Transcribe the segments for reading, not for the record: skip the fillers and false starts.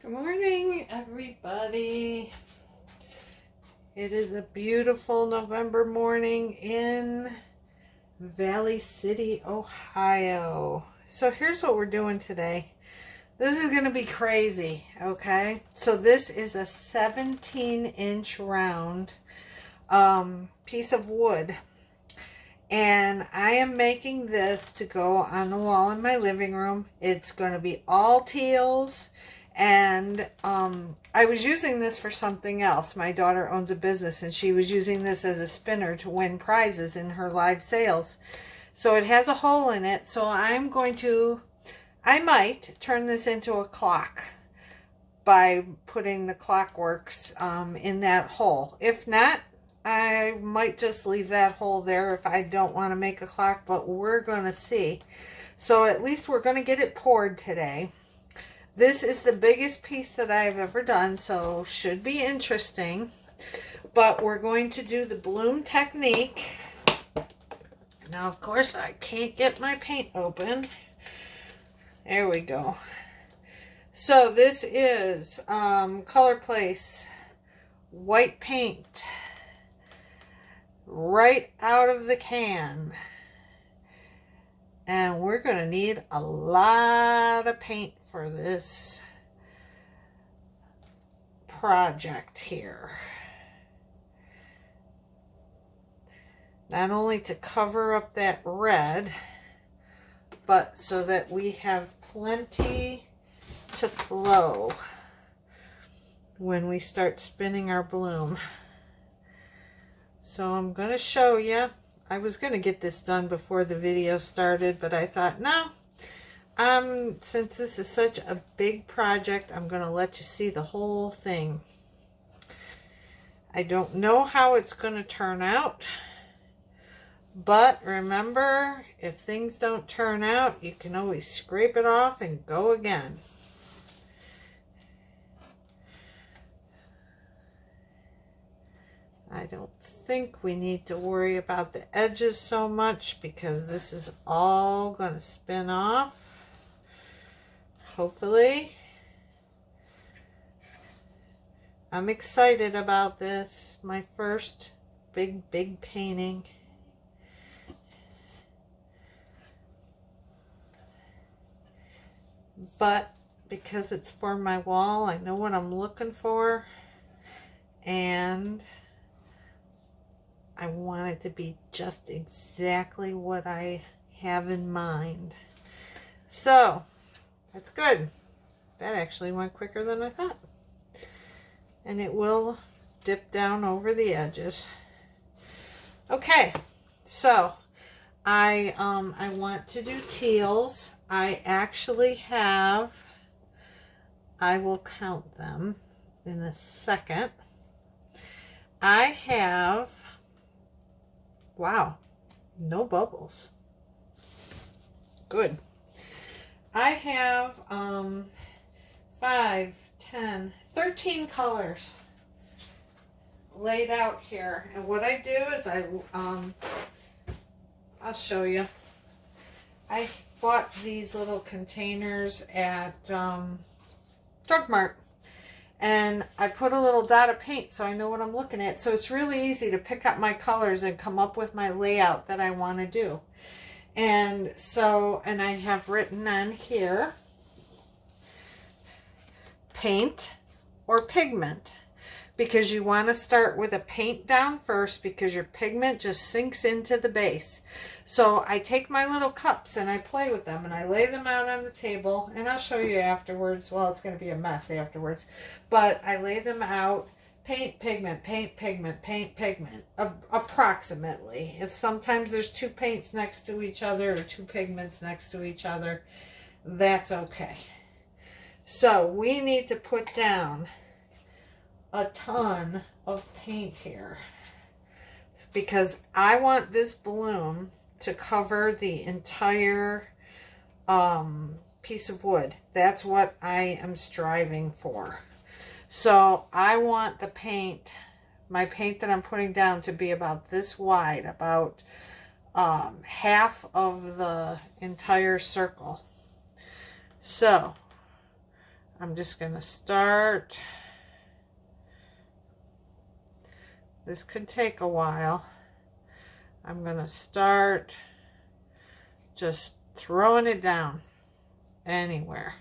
Good morning, everybody. It is a beautiful November morning in Valley City, Ohio. So here's what we're doing today. This is going to be crazy, okay? So this is a 17-inch round piece of wood. And I am making this to go on the wall in my living room. It's going to be all teals. And I was using this for something else. My daughter owns a business and she was using this as a spinner to win prizes in her live sales. So it has a hole in it. So I might turn this into a clock by putting the clockworks in that hole. If not, I might just leave that hole there if I don't want to make a clock, but we're going to see. So at least we're going to get it poured today. This is the biggest piece that I've ever done, so should be interesting. But we're going to do the bloom technique. Now, of course, I can't get my paint open. There we go. So this is Color Place white paint right out of the can. And we're going to need a lot of paint for this project here. Not only to cover up that red, but so that we have plenty to flow when we start spinning our bloom. So I'm going to show you. I was going to get this done before the video started, but I thought, no, since this is such a big project, I'm going to let you see the whole thing. I don't know how it's going to turn out, but remember, if things don't turn out, you can always scrape it off and go again. I don't think we need to worry about the edges so much because this is all going to spin off, hopefully. I'm excited about this, my first big painting. But because it's for my wall, I know what I'm looking for, and I want it to be just exactly what I have in mind. So, that's good. That actually went quicker than I thought. And it will dip down over the edges. Okay, so I want to do teals. I actually have, I will count them in a second. I have, wow, no bubbles. Good. I have 5, 10, 13 colors laid out here. And what I do is I'll show you. I bought these little containers at Drug Mart. And I put a little dot of paint so I know what I'm looking at. So it's really easy to pick up my colors and come up with my layout that I want to do. And so, and I have written on here, paint or pigment. Because you want to start with a paint down first because your pigment just sinks into the base. So I take my little cups and I play with them and I lay them out on the table, and I'll show you afterwards. Well, it's going to be a mess afterwards, but I lay them out, paint, pigment, paint, pigment, paint, pigment, approximately. If sometimes there's 2 paints next to each other or 2 pigments next to each other, that's okay. So we need to put down a ton of paint here because I want this bloom to cover the entire piece of wood. That's what I am striving for. So I want the paint, my paint that I'm putting down, to be about this wide, about half of the entire circle. So I'm just going to start. This could take a while. I'm going to start just throwing it down anywhere.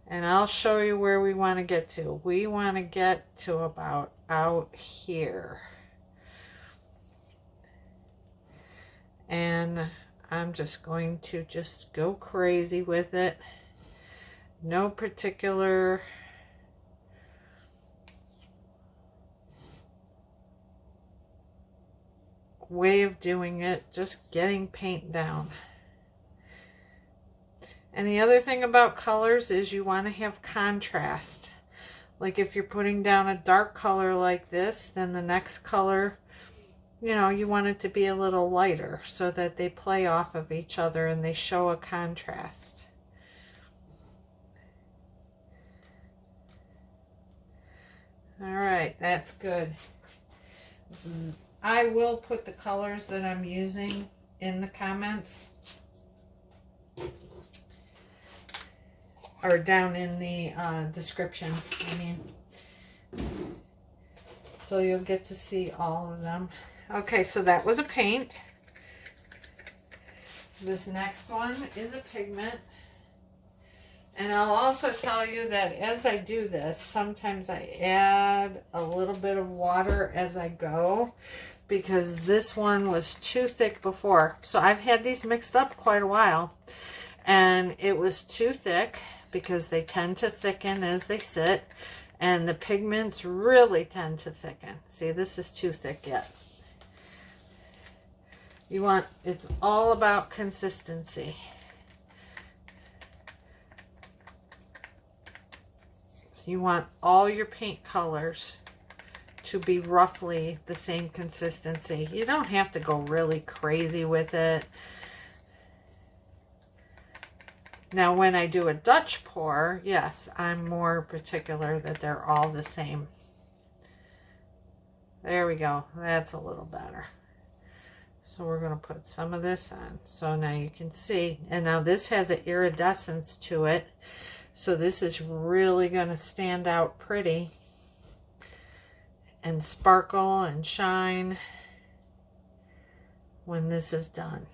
And I'll show you where we want to get to. We want to get to about out here. And I'm just going to just go crazy with it. No particular way of doing it, just getting paint down. And the other thing about colors is you want to have contrast. Like if you're putting down a dark color like this, then the next color, you know, you want it to be a little lighter so that they play off of each other and they show a contrast. All right, that's good. I will put the colors that I'm using in the comments or down in the description, I mean, so you'll get to see all of them. Okay, so that was a paint. This next one is a pigment. And I'll also tell you that as I do this, sometimes I add a little bit of water as I go, because this one was too thick before. So I've had these mixed up quite a while, and it was too thick because they tend to thicken as they sit, and the pigments really tend to thicken. See, this is too thick yet. You want, it's all about consistency. So you want all your paint colors to be roughly the same consistency. You don't have to go really crazy with it. Now, when I do a Dutch pour, yes, I'm more particular that they're all the same. There we go. That's a little better. So we're going to put some of this on. So now you can see, and now this has an iridescence to it. So this is really going to stand out pretty and sparkle and shine when this is done.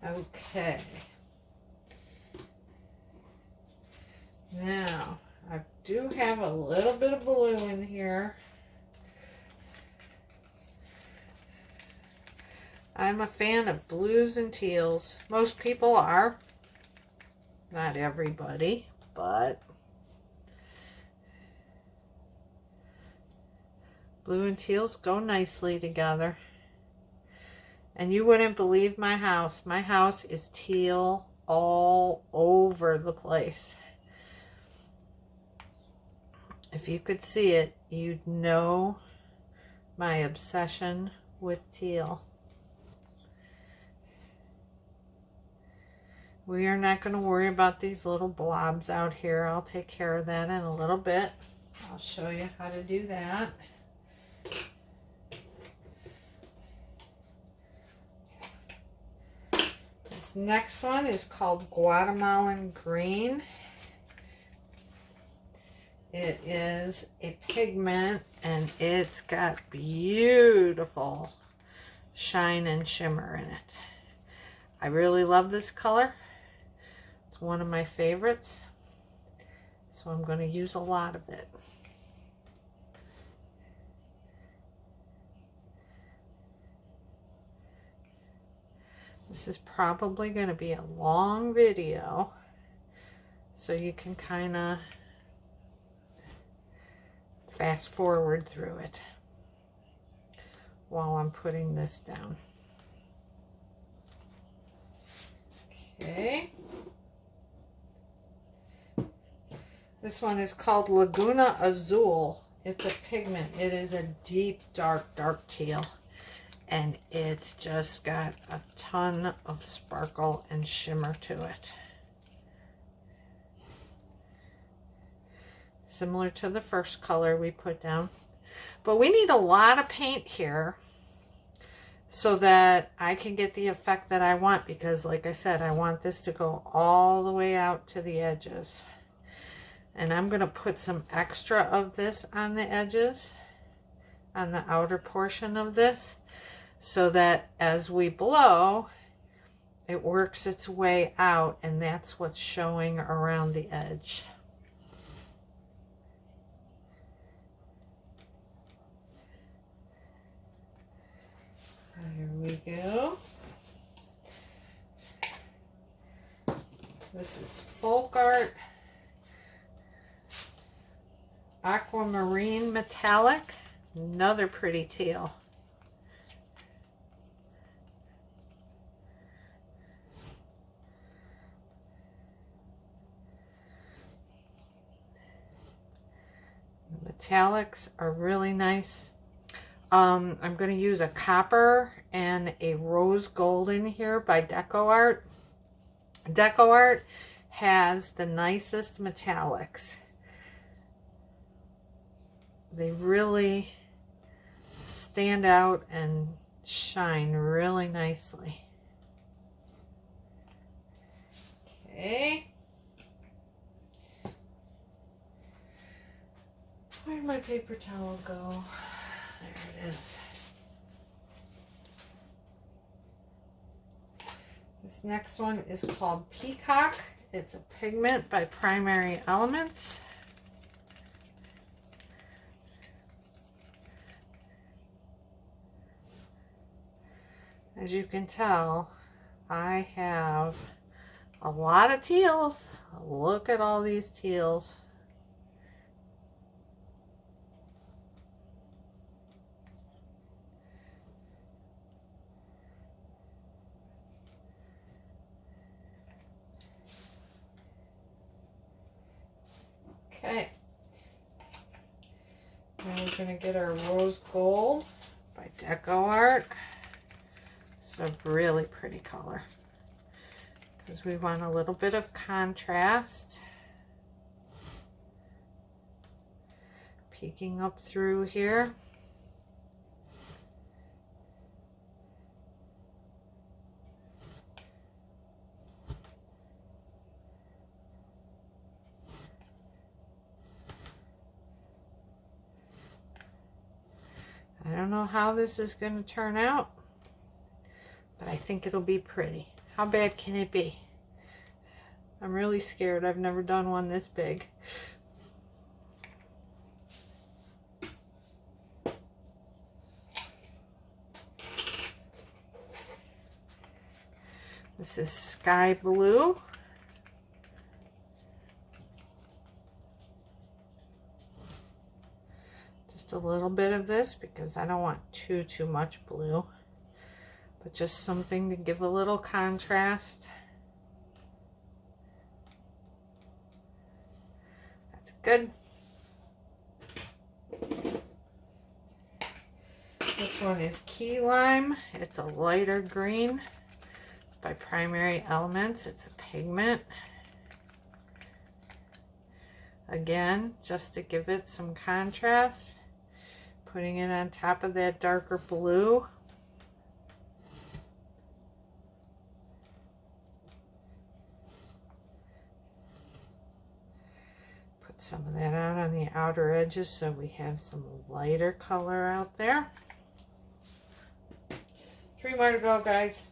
Okay. Now, I do have a little bit of blue in here. I'm a fan of blues and teals. Most people are. Not everybody, but blue and teals go nicely together. And you wouldn't believe my house. My house is teal all over the place. If you could see it, you'd know my obsession with teal. We are not going to worry about these little blobs out here. I'll take care of that in a little bit. I'll show you how to do that. This next one is called Guatemalan Green. It is a pigment, and it's got beautiful shine and shimmer in it. I really love this color. It's one of my favorites, so I'm going to use a lot of it. This is probably going to be a long video, so you can kind of fast forward through it while I'm putting this down. Okay. This one is called Laguna Azul. It's a pigment. It is a deep, dark teal. And it's just got a ton of sparkle and shimmer to it. Similar to the first color we put down. But we need a lot of paint here. so that I can get the effect that I want, because like I said, I want this to go all the way out to the edges. And I'm going to put some extra of this on the edges, on the outer portion of this, so that as we blow, it works its way out, and that's what's showing around the edge. Here we go. This is Folk Art Aquamarine Metallic, another pretty teal. The metallics are really nice. I'm going to use a copper and a rose gold in here by Deco Art. Deco Art has the nicest metallics. They really stand out and shine really nicely. Okay. Where'd my paper towel go? There it is. This next one is called Peacock. It's a pigment by Primary Elements. As you can tell, I have a lot of teals. Look at all these teals. Okay, now we're going to get our Rose Gold by Deco Art. It's a really pretty color because we want a little bit of contrast. Peeking up through here. I don't know how this is going to turn out, but I think it'll be pretty. How bad can it be? I'm really scared. I've never done one this big. This is Sky Blue. A little bit of this because I don't want too much blue, but just something to give a little contrast. That's good. This one is Key Lime. It's a lighter green. It's by Primary Elements. It's a pigment. Again, just to give it some contrast. Putting it on top of that darker blue. Put some of that out on the outer edges so we have some lighter color out there. 3 more to go, guys.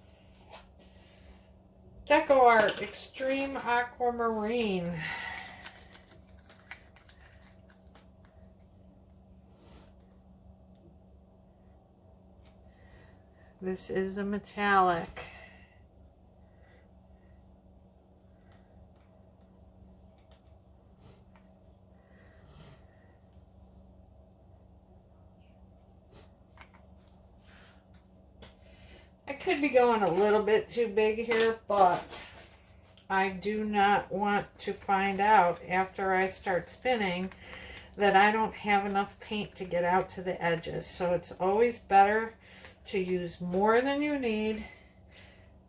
Deco Art Extreme Aquamarine. This is a metallic. I could be going a little bit too big here, but I do not want to find out after I start spinning that I don't have enough paint to get out to the edges. So it's always better to use more than you need,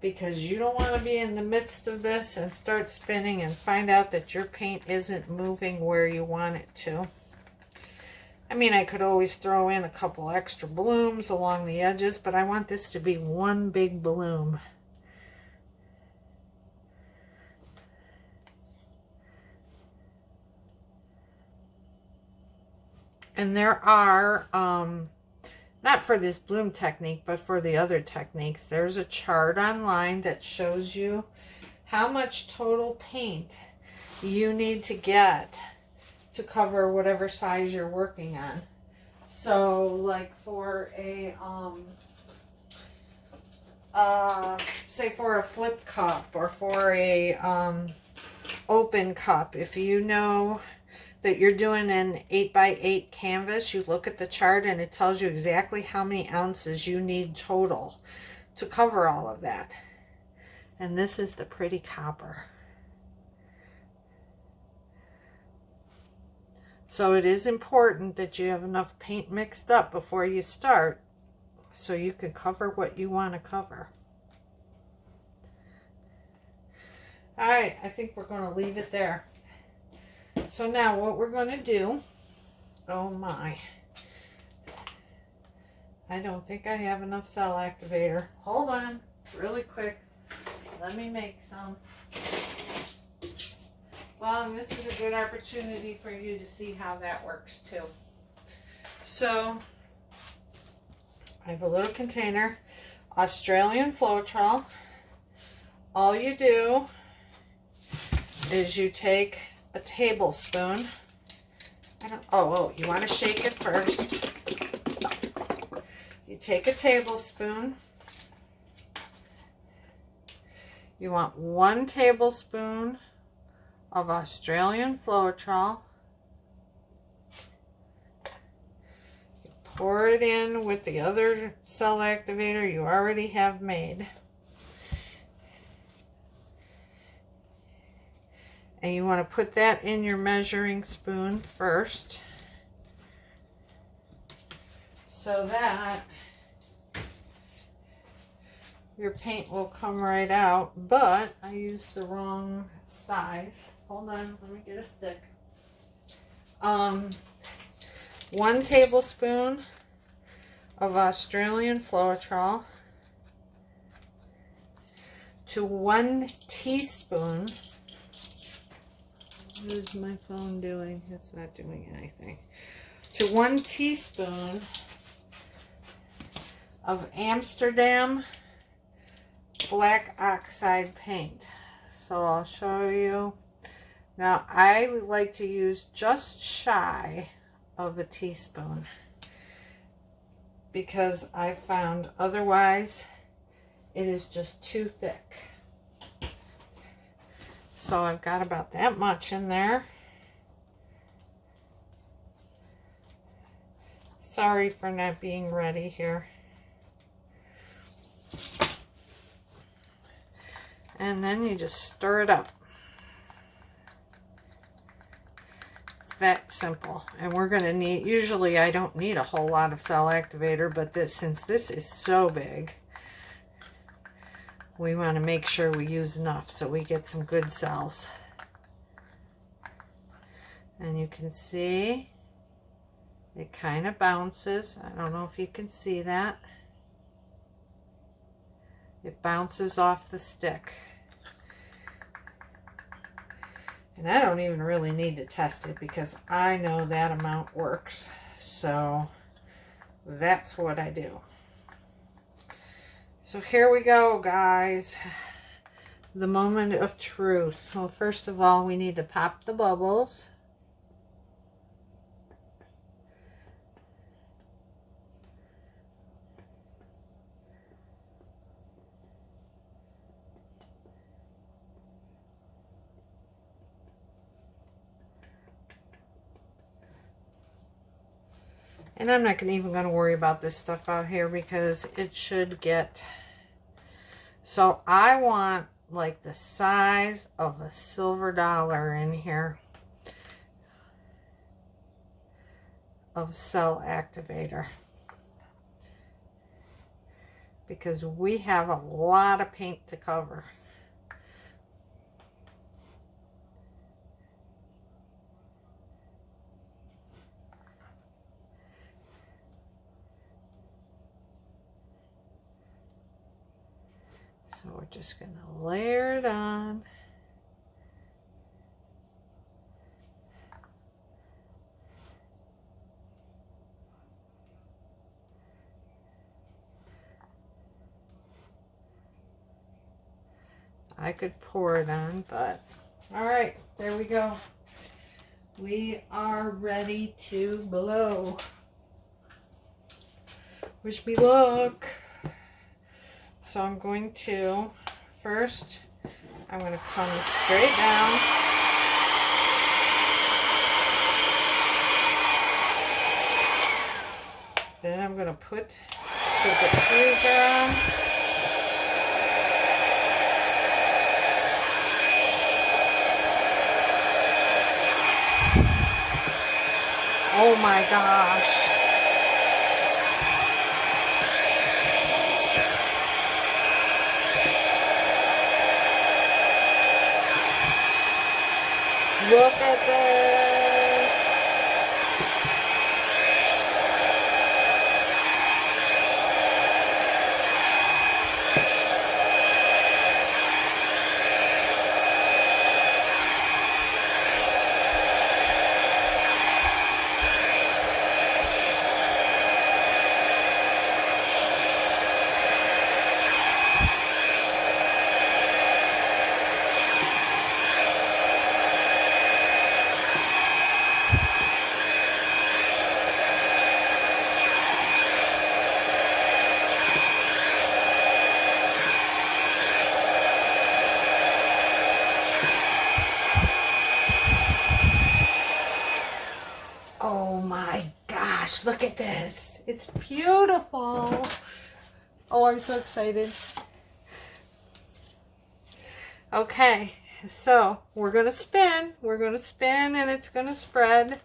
because you don't want to be in the midst of this and start spinning and find out that your paint isn't moving where you want it to. I mean, I could always throw in a couple extra blooms along the edges, but I want this to be one big bloom. And there are, not for this bloom technique, but for the other techniques, there's a chart online that shows you how much total paint you need to get to cover whatever size you're working on. So like for a, say for a flip cup or for a open cup, if you know that you're doing an 8x8 canvas, you look at the chart and it tells you exactly how many ounces you need total to cover all of that. And this is the pretty copper. So it is important that you have enough paint mixed up before you start so you can cover what you want to cover. All right, I think we're going to leave it there. So now what we're going to do, oh my, I don't think I have enough cell activator. Hold on, really quick. Let me make some. Well, and this is a good opportunity for you to see how that works too. So I have a little container, Australian Floetrol. All you do is you take a tablespoon. You want to shake it first. You take a tablespoon. You want 1 tablespoon of Australian Floetrol. You pour it in with the other cell activator you already have made. And you want to put that in your measuring spoon first, so that your paint will come right out. But I used the wrong size. Hold on, let me get a stick. 1 tablespoon of Australian Floetrol to 1 teaspoon. What is my phone doing? It's not doing anything. To 1 teaspoon of Amsterdam black oxide paint. So I'll show you. Now I like to use just shy of a teaspoon because I found otherwise it is just too thick. So I've got about that much in there. Sorry for not being ready here. And then you just stir it up. It's that simple. And we're going to need, usually I don't need a whole lot of cell activator, but since this is so big, we want to make sure we use enough so we get some good cells. And you can see it kind of bounces. I don't know if you can see that. It bounces off the stick. And I don't even really need to test it because I know that amount works. So that's what I do. So here we go, guys. The moment of truth. Well, first of all, we need to pop the bubbles. And I'm not even going to worry about this stuff out here because it should get... So I want like the size of a silver dollar in here of cell activator, because we have a lot of paint to cover. just going to layer it on. I could pour it on, but all right, there we go. We are ready to blow. Wish me luck. So I'm going to, first, I'm going to come straight down. Then I'm going to put the diffuser on. Oh my gosh. Look at this. Oh my gosh, look at this. It's beautiful. Oh, I'm so excited. Okay, so we're going to spin. We're going to spin and it's going to spread,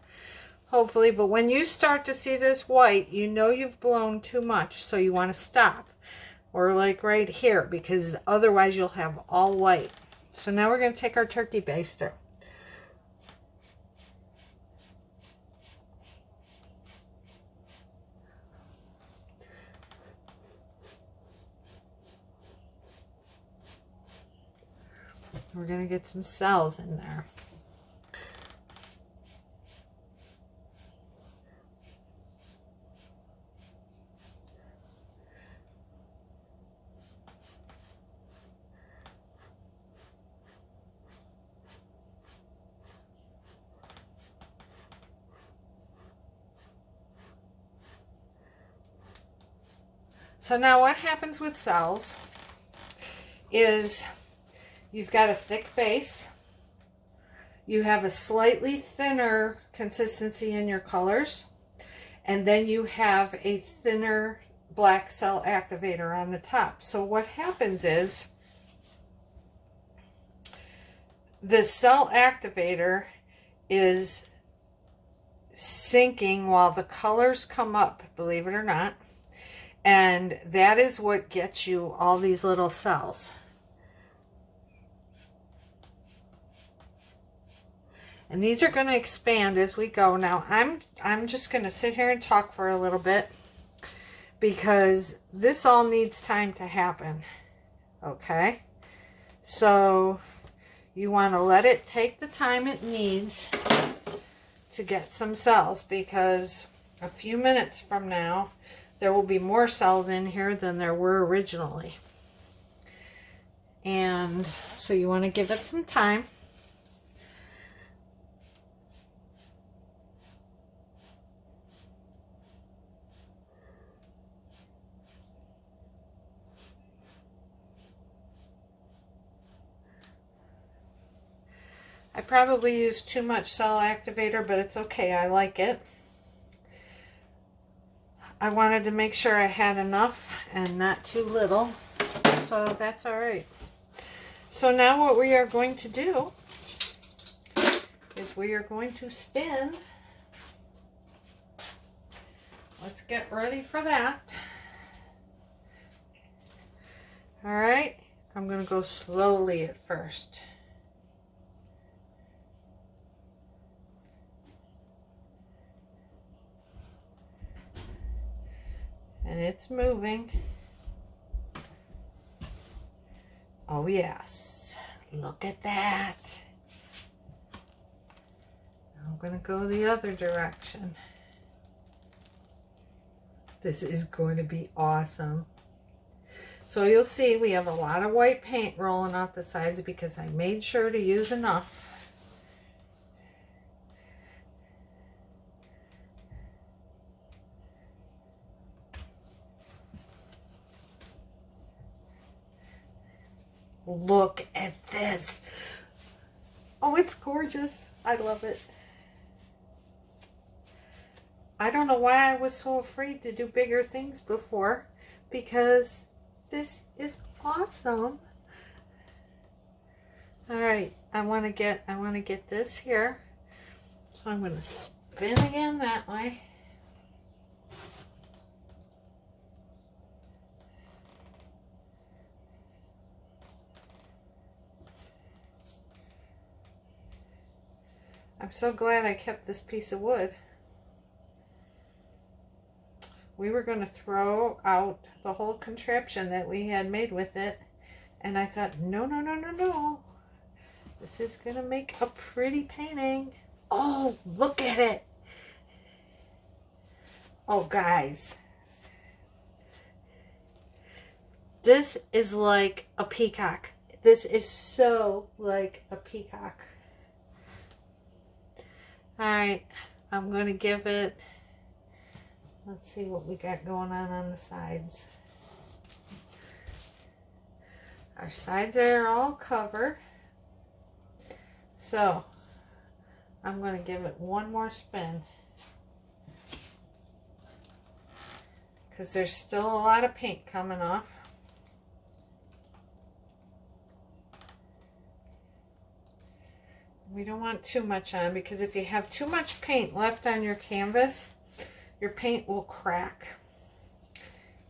hopefully. But when you start to see this white, you know you've blown too much. So you want to stop. Or like right here, because otherwise you'll have all white. So now we're going to take our turkey baster. We're going to get some cells in there. So now what happens with cells is you've got a thick base, you have a slightly thinner consistency in your colors, and then you have a thinner black cell activator on the top. So what happens is the cell activator is sinking while the colors come up, believe it or not, and that is what gets you all these little cells. And these are going to expand as we go. Now, I'm just going to sit here and talk for a little bit because this all needs time to happen. Okay? So, you want to let it take the time it needs to get some cells, because a few minutes from now, there will be more cells in here than there were originally. And so you want to give it some time. I probably used too much cell activator, but it's okay. I like it. I wanted to make sure I had enough and not too little, so that's all right. So now what we are going to do is we are going to spin. Let's get ready for that. All right, I'm going to go slowly at first. And it's moving. Oh yes, look at that. I'm going to go the other direction. This is going to be awesome. So you'll see we have a lot of white paint rolling off the sides because I made sure to use enough. Look at this. Oh, it's gorgeous. I love it. I don't know why I was so afraid to do bigger things before, because this is awesome. All right, I want to get this here. So I'm going to spin again that way. I'm so glad I kept this piece of wood. We were going to throw out the whole contraption that we had made with it. And I thought, no, no, no, no, no. This is going to make a pretty painting. Oh, look at it. Oh, guys. This is like a peacock. This is so like a peacock. All right, I'm going to give it, let's see what we got going on the sides. Our sides are all covered. So, I'm going to give it one more spin. Because there's still a lot of paint coming off. We don't want too much on, because if you have too much paint left on your canvas, your paint will crack.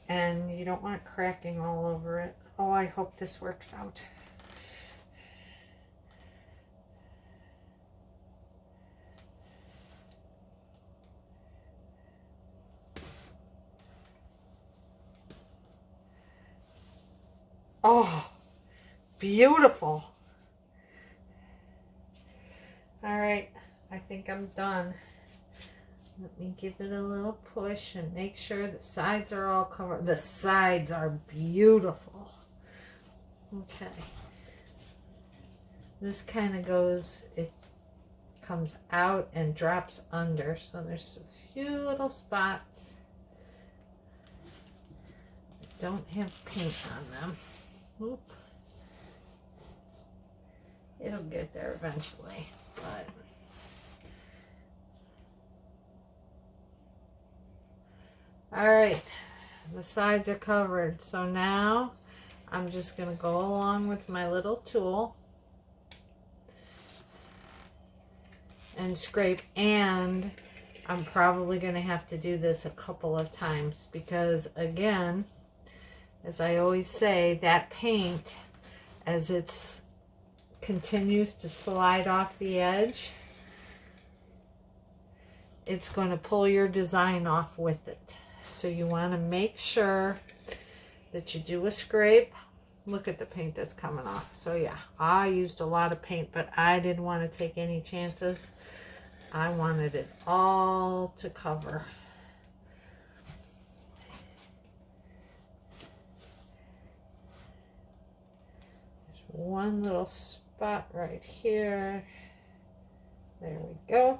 And you don't want cracking all over it. Oh, I hope this works out. Oh, beautiful. All right, I think I'm done. Let me give it a little push and make sure the sides are all covered. The sides are beautiful. Okay. This kind of goes, it comes out and drops under. So there's a few little spots that don't have paint on them. Oop. It'll get there eventually. But all right, the sides are covered. So now I'm just going to go along with my little tool and scrape. And I'm probably going to have to do this a couple of times because, again, as I always say, that paint, as it's continues to slide off the edge, it's going to pull your design off with it. So you want to make sure that you do a scrape. Look at the paint that's coming off. So yeah, I used a lot of paint, but I didn't want to take any chances. I wanted it all to cover. There's one little spot right here. There we go.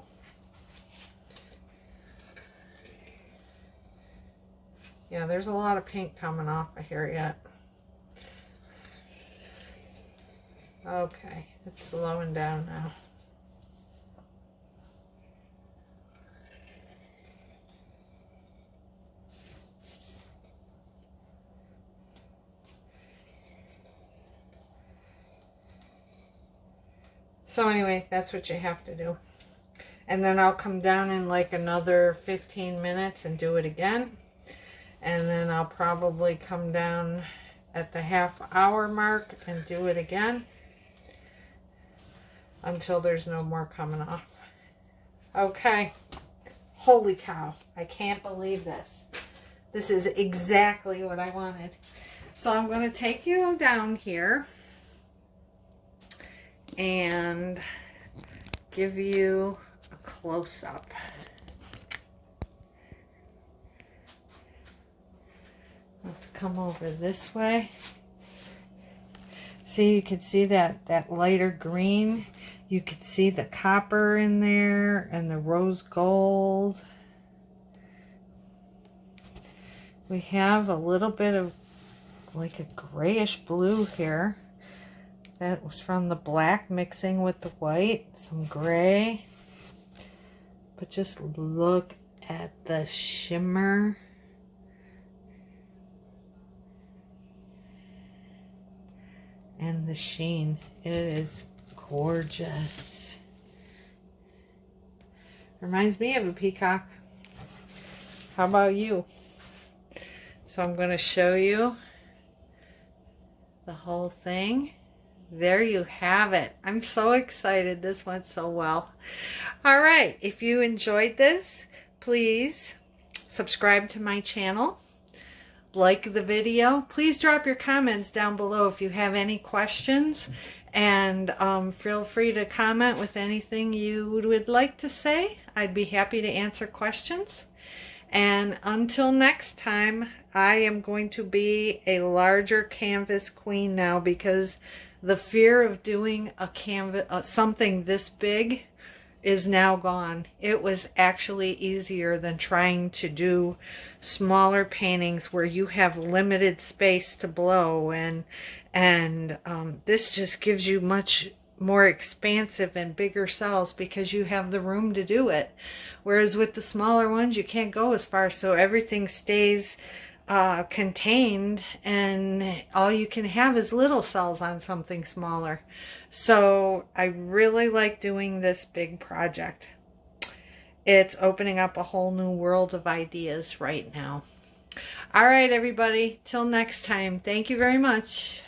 Yeah, there's a lot of paint coming off of here yet. Okay, it's slowing down now. So anyway, that's what you have to do. And then I'll come down in like another 15 minutes and do it again. And then I'll probably come down at the half-hour mark and do it again until there's no more coming off. Okay. Holy cow. I can't believe this. This is exactly what I wanted. So I'm going to take you down here and give you a close-up. Let's come over this way. See, you can see that lighter green. You can see the copper in there and the rose gold. We have a little bit of like a grayish blue here. That was from the black mixing with the white. Some gray. But just look at the shimmer. And the sheen. It is gorgeous. Reminds me of a peacock. How about you? So I'm going to show you the whole thing. There you have it. I'm so excited. This went so well. All right. If you enjoyed this, please subscribe to my channel. Like the video. Please drop your comments down below if you have any questions, and feel free to comment with anything you would like to say. I'd be happy to answer questions. And until next time, I am going to be a larger canvas queen now, because the fear of doing a canvas something this big is now gone. It was actually easier than trying to do smaller paintings where you have limited space to blow, and this just gives you much more expansive and bigger cells because you have the room to do it. Whereas with the smaller ones, you can't go as far, so everything stays contained, and all you can have is little cells on something smaller. So I really like doing this big project. It's opening up a whole new world of ideas right now. All right, everybody, till next time, thank you very much.